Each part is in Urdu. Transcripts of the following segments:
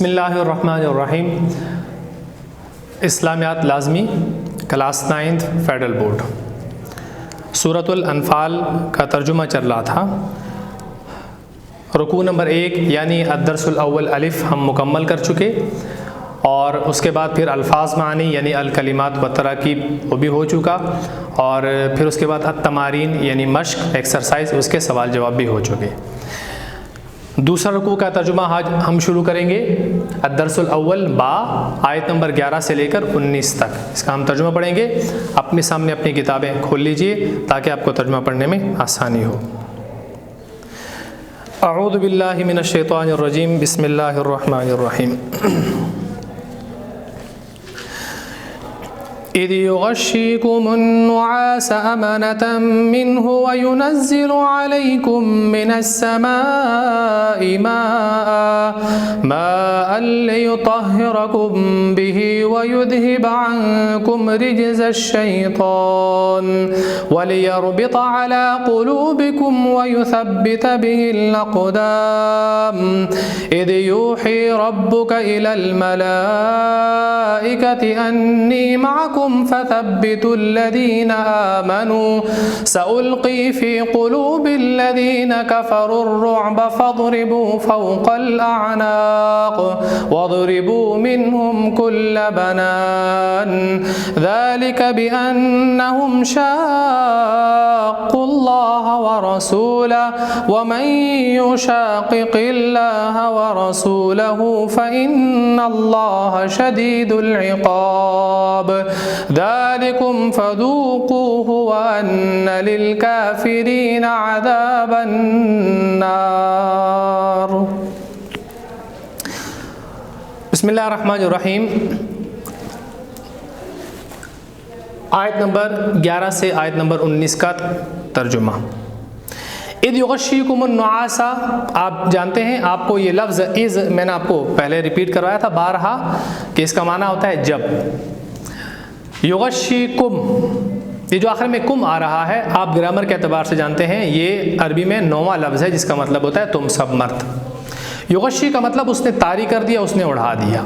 بسم اللہ الرحمن الرحیم. اسلامیات لازمی کلاس 9 فیڈرل بورڈ. سورۃ الانفال کا ترجمہ چل رہا تھا. رکوع نمبر 1 یعنی الدرس الاول الف ہم مکمل کر چکے، اور اس کے بعد پھر الفاظ معانی یعنی الکلمات و تراکیب وہ بھی ہو چکا، اور پھر اس کے بعد التمارین یعنی مشق ایکسرسائز، اس کے سوال جواب بھی ہو چکے. دوسرا رکوع کا ترجمہ آج ہم شروع کریں گے. الدرس الاول با آیت نمبر 11 سے لے کر 19 تک اس کا ہم ترجمہ پڑھیں گے. اپنے سامنے اپنی کتابیں کھول لیجئے تاکہ آپ کو ترجمہ پڑھنے میں آسانی ہو. اعوذ باللہ من الشیطان الرجیم. بسم اللہ الرحمن الرحیم. إذ يغشيكم النعاس أمنة منه وينزل عليكم من السماء ماء ليطهركم به ويذهب عنكم رجز الشيطان وليربط على قلوبكم ويثبت به الأقدام إذ يوحي ربك إلى الملائكة أني معكم فثبتوا الذين آمنوا سألقي في قلوب الذين كفروا الرعب فاضربوا فوق الأعناق واضربوا منهم كل بنان ذلك بأنهم شاقوا الله ورسوله ومن يشاقق الله ورسوله فإن الله شديد العقاب ذلكم فذوقوه وأن للكافرين عذاب النار. بسم اللہ الرحمن الرحیم. آیت نمبر 11 سے آیت نمبر 19 کا ترجمہ. اذ یغشیکم النعاس، آپ جانتے ہیں، آپ کو یہ لفظ اذ میں نے آپ کو پہلے ریپیٹ کروایا تھا بارہا کہ اس کا معنی ہوتا ہے جب. یغشیکم، یہ جو آخر میں کم آ رہا ہے آپ گرامر کے اعتبار سے جانتے ہیں یہ عربی میں 9واں لفظ ہے جس کا مطلب ہوتا ہے تم سب مرد. یغشی کا مطلب اس نے طاری کر دیا، اس نے اڑا دیا.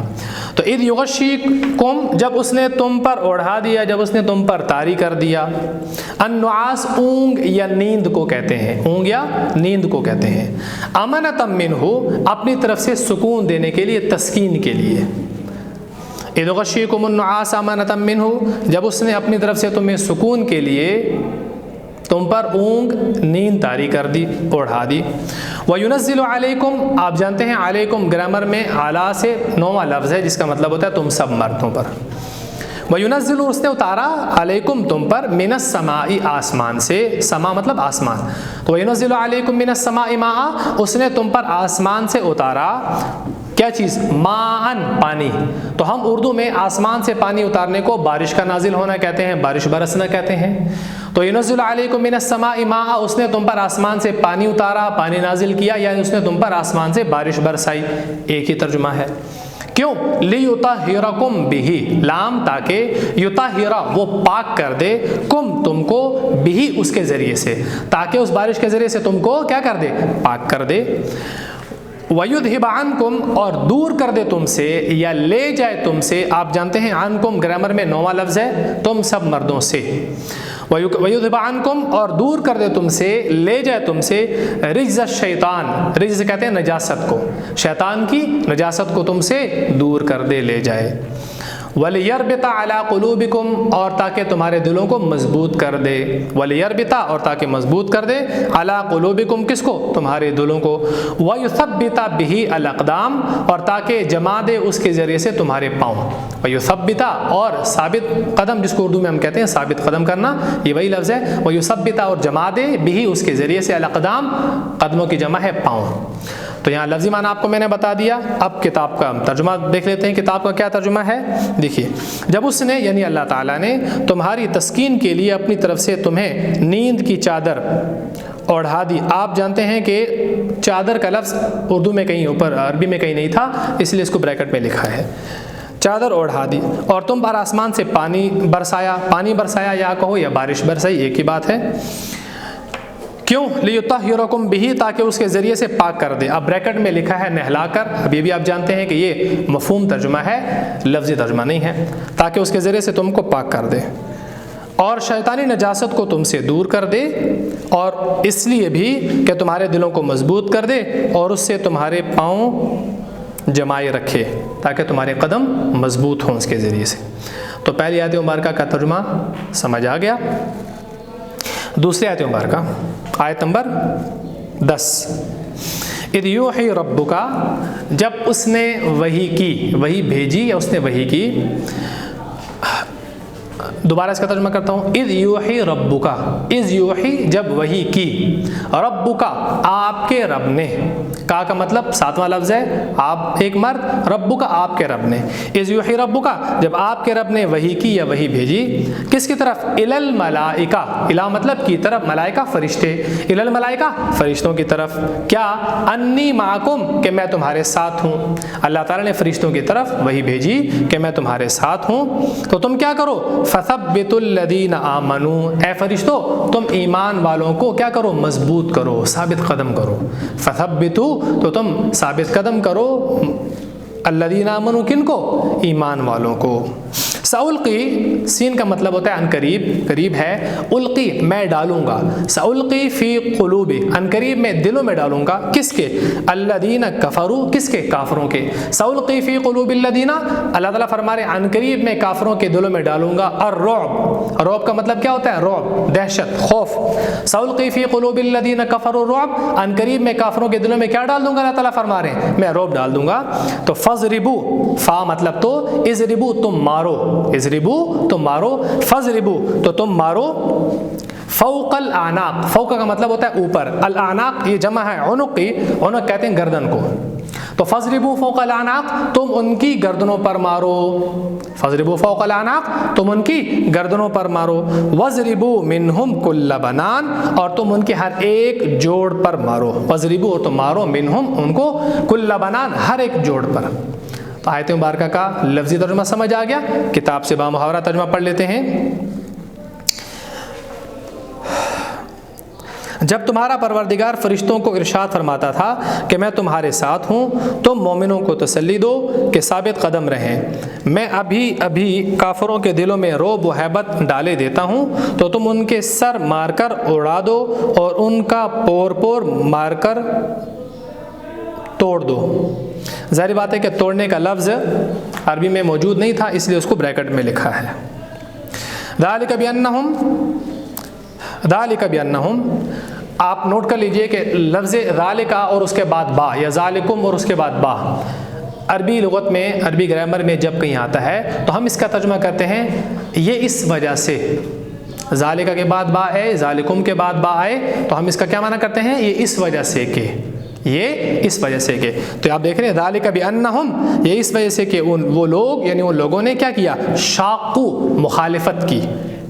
تو اذ یغشیکم، جب اس نے تم پر اڑا دیا، جب اس نے تم پر طاری کر دیا. النعاس اونگ یا نیند کو کہتے ہیں، اونگ یا نیند کو کہتے ہیں. امنۃ منہ، اپنی طرف سے سکون دینے کے لیے، تسکین کے لیے. اذ یغشیکم النعاس امنۃ منہ، جب اس نے اپنی طرف سے تمہیں سکون کے لیے تم پر اونگ نیند طاری کر دی، اڑا دی. وَيُنَزِّلُ عَلَيْكُمْ، آپ جانتے ہیں علیکم گرامر میں اعلیٰ سے 9واں لفظ ہے جس کا مطلب ہوتا ہے تم سب مردوں پر. وَيُنَزِّلُ، اس نے اتارا، علیکم تم پر، من السماء آسمان سے، سما مطلب آسمان. تو وَيُنَزِّلُ عَلَيْكُمْ مِنَ السَّمَاءِ مَاءً، اس نے تم پر آسمان سے اتارا کیا چیز؟ ماءً، پانی. تو ہم اردو میں آسمان سے پانی اتارنے کو بارش کا نازل ہونا کہتے ہیں، بارش برسنا کہتے ہیں. تو ينزل علیکم من السماء ماء، اس نے تم پر آسمان سے پانی اتارا، پانی نازل کیا، یعنی اس نے تم پر آسمان سے بارش برسائی. ایک ہی ترجمہ ہے. کیوں؟ لیطہرکم بہ، لام تاکہ، یطہر وہ پاک کر دے، کم تم کو، بہ اس کے ذریعے سے، تاکہ اس بارش کے ذریعے سے تم کو کیا کر دے؟ پاک کر دے. وَيُذْهِبَ عَنْكُمْ، اور دور کر دے تم سے یا لے جائے تم سے. آپ جانتے ہیں عَنْكُمْ گرامر میں 9واں لفظ ہے تم سب مردوں سے. وَيُذْهِبَ عَنْكُمْ، اور دور کر دے تم سے، لے جائے تم سے، رجز الشیطان، رجز کہتے ہیں نجاست کو، شیطان کی نجاست کو تم سے دور کر دے، لے جائے. وَلِيَرْبِطَ عَلَىٰ قُلُوبِكُمْ، اور تاکہ تمہارے دلوں کو مضبوط کر دے. وَلِيَرْبِطَ، اور تاکہ مضبوط کر دے، عَلَىٰ قُلُوبِكُمْ، کس کو؟ تمہارے دلوں کو. وَيُثَبِّتَ بِهِ الْأَقْدَامَ، اور تاکہ جما دے اس کے ذریعے سے تمہارے پاؤں. وَيُثَبِّتَ، اور ثابت قدم جس کو اردو میں ہم کہتے ہیں ثابت قدم کرنا، یہ وہی لفظ ہے. وَيُثَبِّتَ، اور جما دے، بِهِ اس کے ذریعے سے، الْأَقْدَامَ قدموں کی جمع ہے پاؤں. تو یہاں لفظی معنی آپ کو میں نے بتا دیا. اب کتاب کا ترجمہ دیکھ لیتے ہیں، کتاب کا کیا ترجمہ ہے. دیکھیے، جب اس نے یعنی اللہ تعالیٰ نے تمہاری تسکین کے لیے اپنی طرف سے تمہیں نیند کی چادر اوڑھا دی. آپ جانتے ہیں کہ چادر کا لفظ اردو میں کہیں اوپر عربی میں کہیں نہیں تھا، اس لیے اس کو بریکٹ میں لکھا ہے. چادر اوڑھا دی، اور تم پر آسمان سے پانی برسایا. پانی برسایا یا کہو یا بارش برسائی، ایک ہی بات ہے. کیوں؟ لیطہرکم بہ، تاکہ اس کے ذریعے سے پاک کر دے. اب بریکٹ میں لکھا ہے نہلا کر، اب یہ بھی آپ جانتے ہیں کہ یہ مفہوم ترجمہ ہے، لفظی ترجمہ نہیں ہے. تاکہ اس کے ذریعے سے تم کو پاک کر دے اور شیطانی نجاست کو تم سے دور کر دے، اور اس لیے بھی کہ تمہارے دلوں کو مضبوط کر دے اور اس سے تمہارے پاؤں جمائے رکھے تاکہ تمہارے قدم مضبوط ہوں اس کے ذریعے سے. تو پہلی آیت مبارکہ کا ترجمہ سمجھ آ گیا. دوسری آیت مبارکہ آیت نمبر 10. اذ یوحی ربک، جب اس نے وحی کی، وحی بھیجی یا اس نے وحی کی. دوبارہ اس کا ترجمہ کرتا ہوں. اذ یوحی ربک، اذ یوحی جب وحی کی، ربک آپ کے رب نے. کا مطلب 7واں لفظ ہے، آپ ایک مرد، ربک آپ کے رب نے. اذ یوحی ربک جب آپ کے رب نے وحی کی یا وحی بھیجی، کس کی طرف؟ الی الملائکہ، الی مطلب کی طرف، ملائکہ فرشتے، الی الملائکہ فرشتوں کی طرف. کیا؟ انی معکم کہ میں تمہارے ساتھ ہوں. اللہ تعالیٰ نے فرشتوں کی طرف وحی بھیجی کہ میں تمہارے ساتھ ہوں، تو تم کیا کرو؟ فثبتوا الذین آمنوا، اے فرشتوں تم ایمان والوں کو کیا کرو؟ مضبوط کرو، ثابت قدم کرو. فثبتوا تو تم ثابت قدم کرو، الذین آمنوا کن کو؟ ایمان والوں کو. سألقی، سین کا مطلب ہوتا ہے ان قریب، قریب ہے. القی میں ڈالوں گا، سألقی فی قلوب، ان قریب میں دلوں میں ڈالوں گا. کس کے؟ الذین کفروا، کس کے؟ کافروں کے. سألقی فی قلوب الذین، اللہ تعالیٰ فرما رہے ان قریب میں کافروں کے دلوں میں ڈالوں گا الرعب. رعب کا مطلب کیا ہوتا ہے؟ رعب، دہشت، خوف. سألقی فی قلوب الذین کفروا الرعب، ان قریب میں کافروں کے دلوں میں کیا ڈال دوں گا؟ اللہ تعالیٰ فرما رہے ہیں میں رعب ڈال دوں گا. تو فضربوا، فا مطلب تو، اضربوا تم مارو، اضربوا تم مارو، فضربوا تو تم مارو. فوق الاعناق، فوق کا مطلب ہوتا ہے اوپر، الاعناق یہ جمع ہے عنقی، عنق کہتے ہیں گردن کو. تو فضربوا فوق الاعناق تم ان کی گردنوں پر مارو، فضربوا فوق الاعناق تم ان کی گردنوں پر مارو. وضربوا منہم کل بنان اور تم ان کے ہر ایک جوڑ پر مارو. وضربوا اور تم مارو منہم ان کو، کل بنان ہر ایک جوڑ پر. تو آیت مبارکہ کا لفظی ترجمہ سمجھ آ گیا. کتاب سے بامحاورہ ترجمہ پڑھ لیتے ہیں. جب تمہارا پروردگار فرشتوں کو ارشاد فرماتا تھا کہ میں تمہارے ساتھ ہوں، تم مومنوں کو تسلی دو کہ ثابت قدم رہیں. میں ابھی ابھی کافروں کے دلوں میں رعب و ہیبت ڈالے دیتا ہوں، تو تم ان کے سر مار کر اڑا دو اور ان کا پور پور مار کر توڑ دو. ظاہر بات ہے کہ توڑنے کا لفظ عربی میں موجود نہیں تھا، اس لیے اس کو بریکٹ میں لکھا ہے. ذالک بأنہم، آپ نوٹ کر لیجئے کہ لفظ ذالک اور اس کے بعد با، یا ذالکم اور اس کے بعد با، عربی لغت میں، عربی گرامر میں جب کہیں آتا ہے تو ہم اس کا ترجمہ کرتے ہیں یہ اس وجہ سے. ذالک کے بعد با ہے، ذالکم کے بعد با آئے تو ہم اس کا کیا معنی کرتے ہیں؟ یہ اس وجہ سے کہ، یہ اس وجہ سے کہ. تو آپ دیکھ رہے ہیں ذالک بأنہم، یہ اس وجہ سے کہ وہ لوگ، یعنی ان لوگوں نے کیا کیا؟ شاقو، مخالفت کی.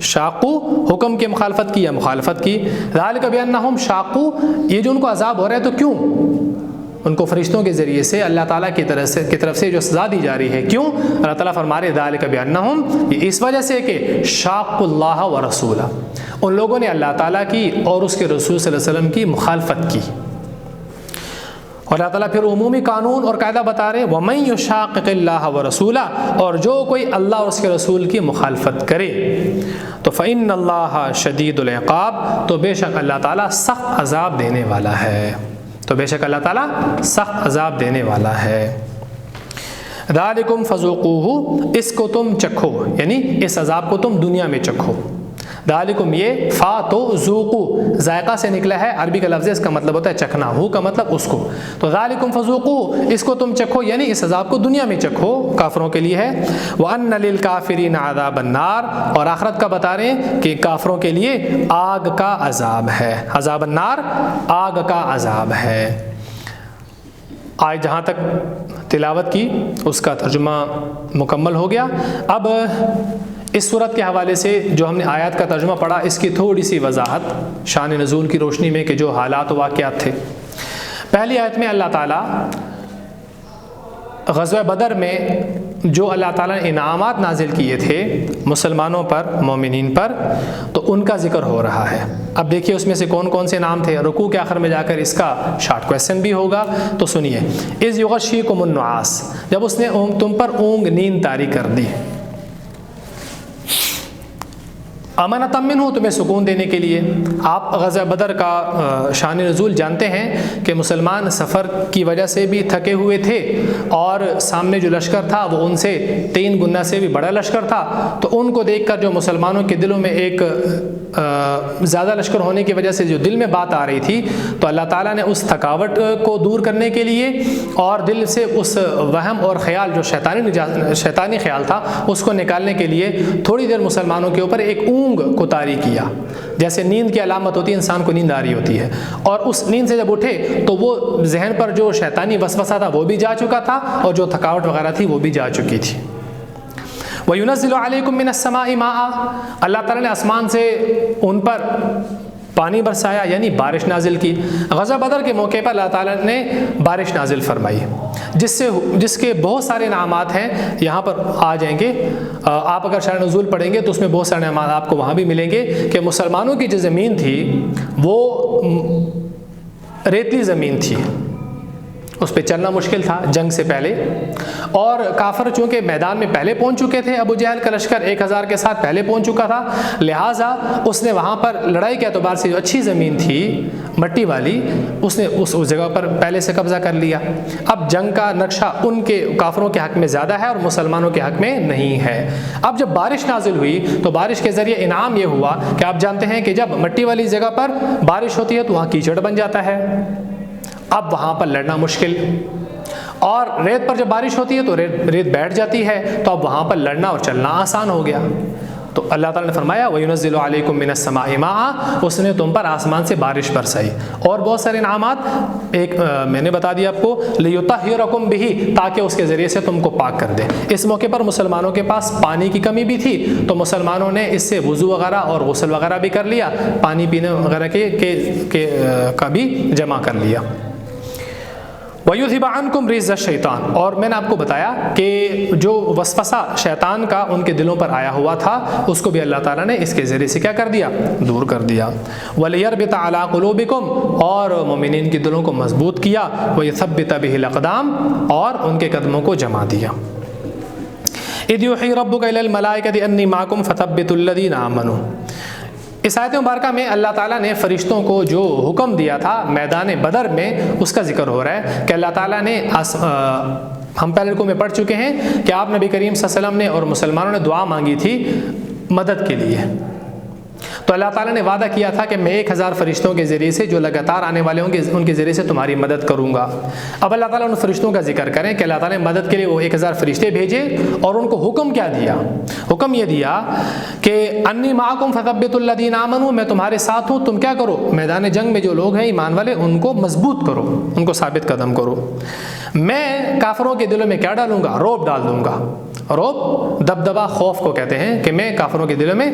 شاقو حکم کی مخالفت کی یا مخالفت کی. ذالک بأنہم شاقو، یہ جو ان کو عذاب ہو رہا ہے تو کیوں؟ ان کو فرشتوں کے ذریعے سے اللہ تعالیٰ کی طرف سے جو سزا دی جا رہی ہے، کیوں؟ اللہ تعالیٰ فرما رہے ذالک بأنہم، یہ اس وجہ سے کہ شاق اللہ و رسولہ، ان لوگوں نے اللہ تعالیٰ کی اور اس کے رسول صلی اللہ علیہ وسلم کی مخالفت کی. اور اللہ تعالیٰ پھر عمومی قانون اور قاعدہ بتا رہے وَمَن يُشَاقِقِ اللَّهَ وَرَسُولَهُ، اور جو کوئی اللہ اور اس کے رسول کی مخالفت کرے تو فَإِنَّ اللَّهَ شَدِيدُ الْعِقَابِ، تو بے شک اللہ تعالیٰ سخت عذاب دینے والا ہے. تو بے شک اللہ تعالیٰ سخت عذاب دینے والا ہے. ذَلِكُمْ فَذُوقُوهُ، اس کو تم چکھو، یعنی اس عذاب کو تم دنیا میں چکھو. ذالکم، یہ فا تو ذوقو ذائقہ سے نکلا ہے، عربی کا لفظ ہے، اس کا مطلب ہوتا ہے چکھنا، ہو کا مطلب اس کو. تو ذالکم فذوقو، اس کو تم چکھو، یعنی اس عذاب کو دنیا میں چکھو، کافروں کے لیے ہے. وَأَنَّ لِلْكَافِرِينَ عَذَابَ النَّارِ، اور آخرت کا بتا رہے ہیں کہ کافروں کے لیے آگ کا عذاب ہے. عذاب النار، آگ کا عذاب ہے. آج جہاں تک تلاوت کی اس کا ترجمہ مکمل ہو گیا. اب اس صورت کے حوالے سے جو ہم نے آیات کا ترجمہ پڑھا، اس کی تھوڑی سی وضاحت شان نزول کی روشنی میں کہ جو حالات و واقعات تھے. پہلی آیت میں اللہ تعالیٰ غزوہ بدر میں جو اللہ تعالیٰ نے انعامات نازل کیے تھے مسلمانوں پر، مومنین پر، تو ان کا ذکر ہو رہا ہے۔ اب دیکھیے اس میں سے کون کون سے انعام تھے۔ رکوع کے آخر میں جا کر اس کا شارٹ کویسچن بھی ہوگا، تو سنیے۔ اذ یغشیکم النعاس، جب اس نے تم پر اونگ نیند طاری کر دی، امنۃ منہ، تمہیں سکون دینے کے لیے۔ آپ غزوہ بدر کا شان نزول جانتے ہیں کہ مسلمان سفر کی وجہ سے بھی تھکے ہوئے تھے، اور سامنے جو لشکر تھا وہ ان سے 3 گنا سے بھی بڑا لشکر تھا، تو ان کو دیکھ کر جو مسلمانوں کے دلوں میں ایک زیادہ لشکر ہونے کی وجہ سے جو دل میں بات آ رہی تھی، تو اللہ تعالیٰ نے اس تھکاوٹ کو دور کرنے کے لیے اور دل سے اس وہم اور خیال جو شیطانی خیال تھا اس کو نکالنے کے لیے تھوڑی دیر مسلمانوں کے اوپر ایک اونگ کو طاری کیا۔ جیسے نیند کی علامت ہوتی ہے، انسان کو نیند آ رہی ہوتی ہے، اور اس نیند سے جب اٹھے تو وہ ذہن پر جو شیطانی وسوسہ تھا وہ بھی جا چکا تھا، اور جو تھکاوٹ وغیرہ تھی وہ بھی جا چکی تھی۔ وَيُنَزِّلُ عَلَيْكُم مِّنَ السَّمَاءِ مَاءً، اللہ تعالیٰ نے آسمان سے ان پر پانی برسایا، یعنی بارش نازل کی۔ غزوہ بدر کے موقع پر اللہ تعالیٰ نے بارش نازل فرمائی، جس کے بہت سارے انعامات ہیں، یہاں پر آ جائیں گے۔ آپ اگر شرح نزول پڑھیں گے تو اس میں بہت سارے انعامات آپ کو وہاں بھی ملیں گے کہ مسلمانوں کی جو زمین تھی وہ ریتلی زمین تھی، اس پہ چلنا مشکل تھا جنگ سے پہلے، اور کافر چونکہ میدان میں پہلے پہنچ چکے تھے، ابو جہل کا لشکر 1000 کے ساتھ پہلے پہنچ چکا تھا، لہٰذا اس نے وہاں پر لڑائی کے اعتبار سے جو اچھی زمین تھی مٹی والی، اس نے اس جگہ پر پہلے سے قبضہ کر لیا۔ اب جنگ کا نقشہ ان کے کافروں کے حق میں زیادہ ہے اور مسلمانوں کے حق میں نہیں ہے۔ اب جب بارش نازل ہوئی تو بارش کے ذریعے انعام یہ ہوا کہ آپ جانتے ہیں کہ جب مٹی والی جگہ پر بارش ہوتی ہے تو وہاں کیچڑ بن جاتا ہے، اب وہاں پر لڑنا مشکل، اور ریت پر جب بارش ہوتی ہے تو ریت بیٹھ جاتی ہے، تو اب وہاں پر لڑنا اور چلنا آسان ہو گیا۔ تو اللہ تعالیٰ نے فرمایا وَيُنَزِّلُ عَلَيْكُم مِّنَ السَّمَاءِ مَاءً، اس نے تم پر آسمان سے بارش برسائی، اور بہت سارے انعامات، ایک میں نے بتا دیا آپ کو، لِيُطَهِّرَكُم بِهِ، تاکہ اس کے ذریعے سے تم کو پاک کر دے۔ اس موقع پر مسلمانوں کے پاس پانی کی کمی بھی تھی، تو مسلمانوں نے اس سے وضو وغیرہ اور غسل وغیرہ بھی کر لیا، پانی پینے وغیرہ کا بھی جمع کر لیا۔ وَيُذْهِبَ عَنْكُمْ رِجْزَ الشَّيْطَانِ، اور میں نے آپ کو بتایا کہ جو وسوسہ شیطان کا ان کے دلوں پر آیا ہوا تھا اس کو بھی اللہ تعالیٰ نے اس کے ذریعے سے کیا کر دیا؟ دور کر دیا۔ وَلِيَرْبِطَ عَلَىٰ قُلُوبِكُمْ، اور مومنین کے دلوں کو مضبوط کیا، وَيُثَبِّتَ بِهِ الْأَقْدَامَ، اور ان کے قدموں کو جما دیا۔ إِذْ يُوحِي رَبُّكَ إِلَى الْمَلَائِكَةِ أَنِّي مَعَكُمْ فَثَبِّتُوا الَّذِينَ آمَنُوا۔ اس آیت مبارکہ میں اللہ تعالیٰ نے فرشتوں کو جو حکم دیا تھا میدان بدر میں، اس کا ذکر ہو رہا ہے کہ اللہ تعالیٰ نے ہم پہلے رکوع میں پڑھ چکے ہیں کہ آپ نبی کریم صلی اللہ علیہ وسلم نے اور مسلمانوں نے دعا مانگی تھی مدد کے لیے، تو اللہ تعالیٰ نے وعدہ کیا تھا کہ میں 1000 فرشتوں کے ذریعے سے جو لگاتار آنے والے ہوں گے ان کے ذریعے سے تمہاری مدد کروں گا۔ اب اللہ تعالیٰ ان فرشتوں کا ذکر کریں کہ اللہ تعالیٰ نے مدد کے لیے وہ 1000 فرشتے بھیجے، اور ان کو حکم کیا دیا؟ حکم یہ دیا کہ انی معکم فثبتوا الذین آمنوا، میں تمہارے ساتھ ہوں، تم کیا کرو؟ میدان جنگ میں جو لوگ ہیں ایمان والے ان کو مضبوط کرو، ان کو ثابت قدم کرو۔ میں کافروں کے دلوں میں کیا ڈالوں گا؟ روب ڈال دوں گا۔ روب دبدبہ خوف کو کہتے ہیں، کہ میں کافروں کے دلوں میں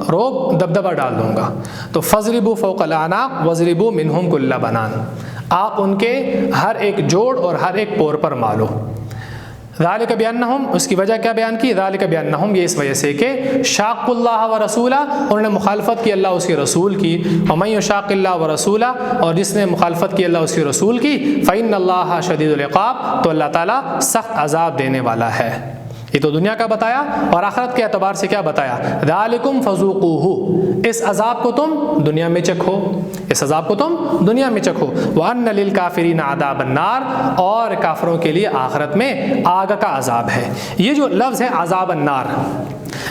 روب دبدبہ ڈال دوں گا۔ تو فَاضْرِبُوا فَوْقَ الْأَعْنَاقِ وَاضْرِبُوا مِنْهُمْ كُلَّ بَنَانٍ، آپ ان کے ہر ایک جوڑ اور ہر ایک پور پر مارو۔ ذالک بأنہم، اس کی وجہ کیا بیان کی؟ ذالک بأنہم، یہ اس وجہ سے کہ شاق اللہ و رسولہ، انہوں نے مخالفت کی اللہ اس کے رسول کی، ومن یشاق اللہ و رسولہ، اور جس نے مخالفت کی اللہ اس کے رسول کی، فإن اللہ شدید العقاب، تو اللہ تعالیٰ سخت عذاب دینے والا ہے۔ یہ تو دنیا کا بتایا، اور آخرت کے اعتبار سے کیا بتایا؟ ذالکم فذوقوہ، اس عذاب کو تم دنیا میں چکھو، اس عذاب کو تم دنیا میں چکھو۔ وَأَنَّ لِلْكَافِرِينَ عَذَابَ النَّارِ، اور کافروں کے لیے آخرت میں آگ کا عذاب ہے۔ یہ جو لفظ ہے عذاب النار،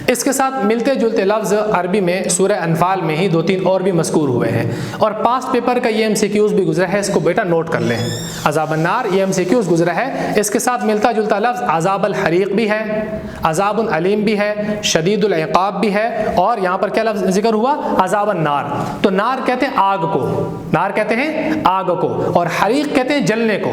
اس کے ساتھ ملتے جلتے لفظ عربی میں سورہ انفال میں ہی 2-3 اور بھی مذکور ہوئے ہیں، اور پاسٹ پیپر کا یہ MCQs بھی گزرا ہے، اس کو بیٹا نوٹ کر لیں۔ عذاب النار یہ MCQs گزرا ہے، اس کے ساتھ ملتا جلتا لفظ عذاب الحریق بھی ہے، عذاب علیم بھی ہے، شدید العقاب بھی ہے، اور یہاں پر کیا لفظ ذکر ہوا؟ عذاب النار۔ تو نار کہتے ہیں آگ کو، نار کہتے ہیں آگ کو، اور حریق کہتے ہیں جلنے کو،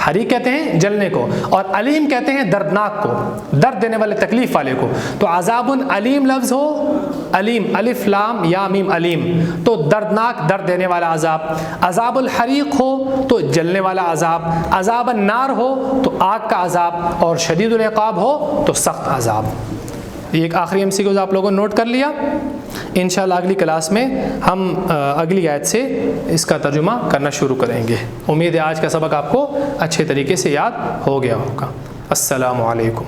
حریق کہتے ہیں جلنے کو، اور علیم کہتے ہیں دردناک کو، درد دینے والے تکلیف والے کو۔ تو عذاب عذابن علیم لفظ ہو، علیم الف لام یا میم علیم تو دردناک درد دینے والا عذاب، عذاب الحریق ہو تو جلنے والا عذاب، عذاب النار ہو تو آگ کا عذاب، اور شدید العقاب ہو تو سخت عذاب۔ یہ ایک آخری MCQs آپ لوگوں نے نوٹ کر لیا۔ انشاءاللہ اگلی کلاس میں ہم اگلی آیت سے اس کا ترجمہ کرنا شروع کریں گے۔ امید ہے آج کا سبق آپ کو اچھے طریقے سے یاد ہو گیا ہوگا۔ السلام علیکم۔